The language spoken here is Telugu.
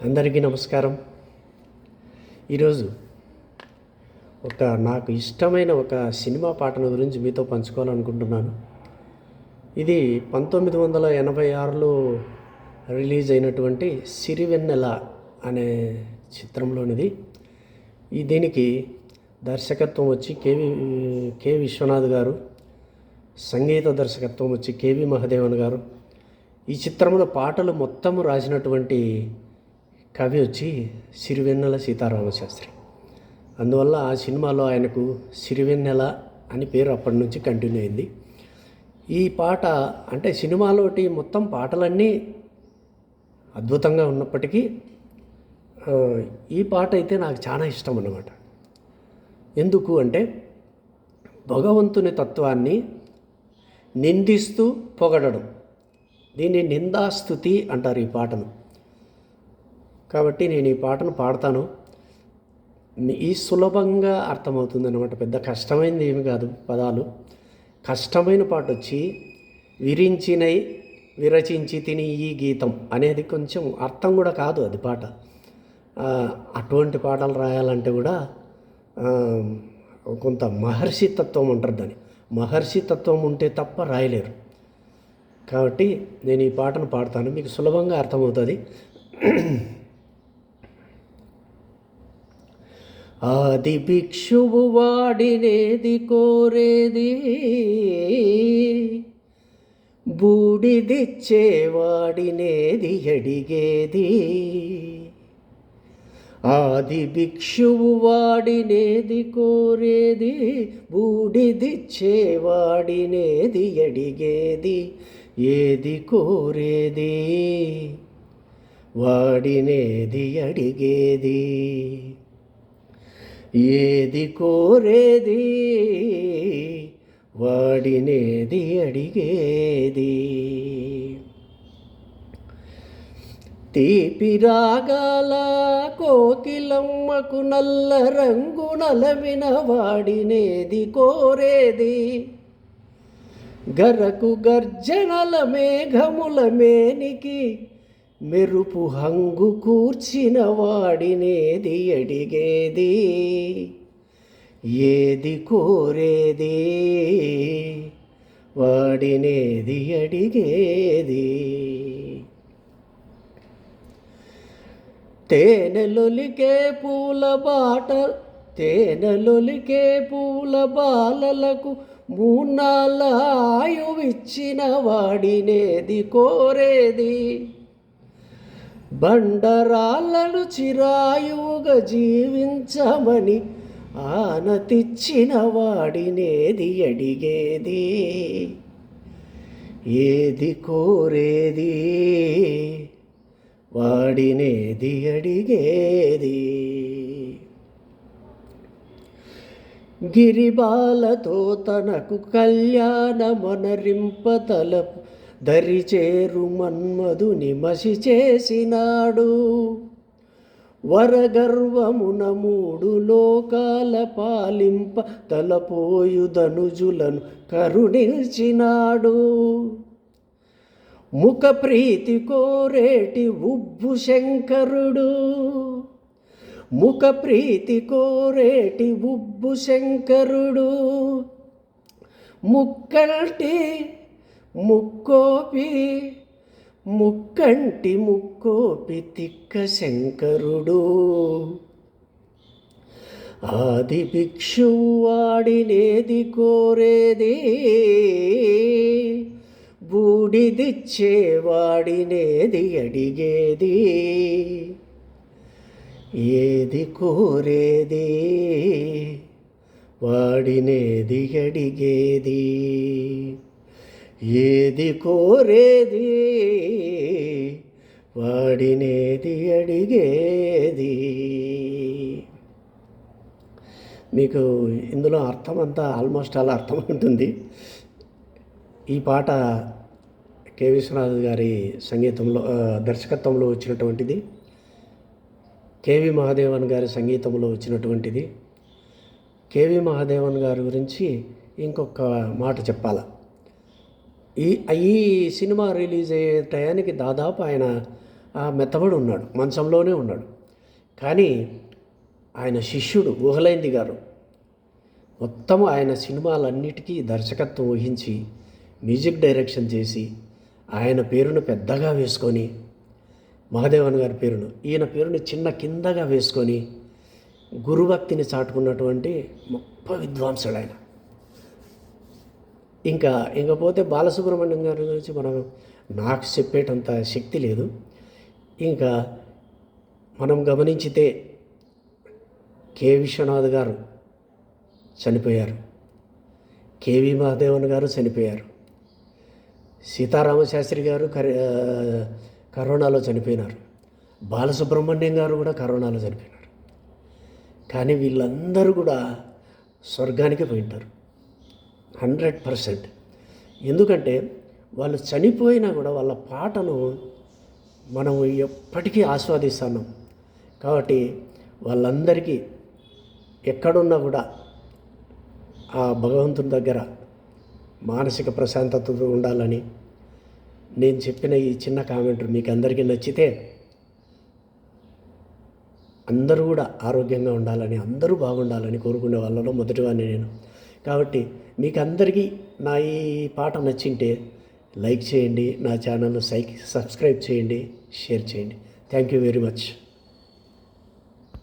అందరికీ నమస్కారం. ఈరోజు నాకు ఇష్టమైన ఒక సినిమా పాటను గురించి మీతో పంచుకోవాలనుకుంటున్నాను. ఇది 1986లో రిలీజ్ అయినటువంటి సిరివెన్నెల అనే చిత్రంలోనిది. దీనికి దర్శకత్వం వచ్చి కె విశ్వనాథ్ గారు, సంగీత దర్శకత్వం వచ్చి కెవి మహదేవన్ గారు. ఈ చిత్రంలో పాటలు మొత్తము రాసినటువంటి కవి వచ్చి సిరివెన్నెల సీతారామశాస్త్రి. అందువల్ల ఆ సినిమాలో ఆయనకు సిరివెన్నెల అని పేరు అప్పటి నుంచి కంటిన్యూ అయింది. ఈ పాట అంటే సినిమాలోటి మొత్తం పాటలన్నీ అద్భుతంగా ఉన్నప్పటికీ ఈ పాట అయితే నాకు చాలా ఇష్టం అన్నమాట. ఎందుకు అంటే భగవంతుని తత్వాన్ని నిందిస్తూ పొగడడం, దీన్ని నిందాస్తుతి అంటారు ఈ పాటను. కాబట్టి నేను ఈ పాటను పాడతాను. ఈ సులభంగా అర్థమవుతుంది అన్నమాట. పెద్ద కష్టమైనది ఏమి కాదు. పదాలు కష్టమైన పాట వచ్చి విరచించి తిని ఈ గీతం అనేది కొంచెం అర్థం కూడా కాదు అది పాట. అటువంటి పాటలు రాయాలంటే కూడా కొంత మహర్షి తత్వం అంటారు దాన్ని. మహర్షి తత్వం ఉంటే తప్ప రాయలేరు. కాబట్టి నేను ఈ పాటను పాడతాను, మీకు సులభంగా అర్థమవుతుంది. ఆది భిక్షువు వాడినేది కోరేది, బూడిదిచ్చేవాడినేది అడిగేది. ఆది భిక్షువు వాడినేది కోరేది, బూడిదిచ్చేవాడినేది అడిగేది. ఏది కోరేది వాడినేది అడిగేది. ఏది కోరేది వాడినేది అడిగేది. తీపి రాగాల కోకిలమ్మకు నల్ల రంగు నలమిన వాడినేది కోరేది. గరకు గర్జనల మేఘముల మేనికి మెరుపు హంగు కూర్చిన వాడినేది అడిగేది. ఏది కోరేది వాడినేది అడిగేది. తేనెలొలికే పూల బాలలకు మూన్నాళ్ళ ఆయువిచ్చిన వాడినేది కోరేది. బండరాళ్ళను చిరాయువుగా జీవించమని ఆనతిచ్చిన వాడినేది అడిగేది. ఏది కోరేది వాడినేది అడిగేది. గిరిబాలతో తనకు కళ్యాణమనరింప తలపు దరిచేరు మన్మధుని మసి చేసినాడు. వరగర్వమున మూడు లోకాల పాలింప తలపోయు ధనుజులను కరుణించినాడు. ముఖ ప్రీతి కోరేటి ఉబ్బు శంకరుడు, ముఖ ప్రీతి కోరేటి ఉబ్బు శంకరుడు. ముక్కంటి ముక్కోపి తిక్క శంకరుడు. ఆది భిక్షువు వాడినేది కోరేది, బూడిదిచ్చేవాడినేది అడిగేది. ఏది కోరేది వాడినేది అడిగేది. ఏది కోరేది వాడినేది అడిగేది. మీకు ఇందులో అర్థం అంతా ఆల్మోస్ట్ అలా అర్థం ఉంటుంది. ఈ పాట కె విశ్వనాథ్ గారి సంగీతంలో దర్శకత్వంలో వచ్చినటువంటిది. కెవి మహదేవన్ గారి సంగీతంలో వచ్చినటువంటిది. కెవి మహదేవన్ గారి గురించి ఇంకొక మాట చెప్పాల. ఈ సినిమా రిలీజ్ అయ్యే టయానికి దాదాపు ఆయన మెత్తబడి ఉన్నాడు, మంచంలోనే ఉన్నాడు. కానీ ఆయన శిష్యుడు ఊహలైంది గారు మొత్తం ఆయన సినిమాలన్నిటికీ దర్శకత్వం వహించి మ్యూజిక్ డైరెక్షన్ చేసి ఆయన పేరును పెద్దగా వేసుకొని, మహాదేవన్ గారి పేరును, ఈయన పేరుని చిన్న కిందగా వేసుకొని గురుభక్తిని చాటుకున్నటువంటి గొప్ప విద్వాంసుడు ఆయన. ఇంకపోతే బాలసుబ్రహ్మణ్యం గారి గురించి నాకు చెప్పేటంత శక్తి లేదు. ఇంకా మనం గమనించితే కె విశ్వనాథ్ గారు చనిపోయారు, కెవి మహాదేవన్ గారు చనిపోయారు, సీతారామశాస్త్రి గారు కరోనాలో చనిపోయినారు, బాలసుబ్రహ్మణ్యం గారు కూడా కరోనాలో చనిపోయినారు. కానీ వీళ్ళందరూ కూడా స్వర్గానికి పోయింటారు 100%. ఎందుకంటే వాళ్ళు చనిపోయినా కూడా వాళ్ళ పాటను మనం ఎప్పటికీ ఆస్వాదిస్తున్నాం. కాబట్టి వాళ్ళందరికీ ఎక్కడున్నా కూడా ఆ భగవంతుని దగ్గర మానసిక ప్రశాంతతతో ఉండాలని నేను చెప్పిన ఈ చిన్న కామెంట్ మీకు అందరికీ నచ్చితే, అందరూ కూడా ఆరోగ్యంగా ఉండాలని, అందరూ బాగుండాలని కోరుకునే వాళ్ళలో మొదటివాడిని నేను. కాబట్టి మీకు అందరికీ నా ఈ పాట నచ్చింటే లైక్ చేయండి, నా ఛానల్ను సబ్స్క్రైబ్ చేయండి, షేర్ చేయండి. Thank you very much.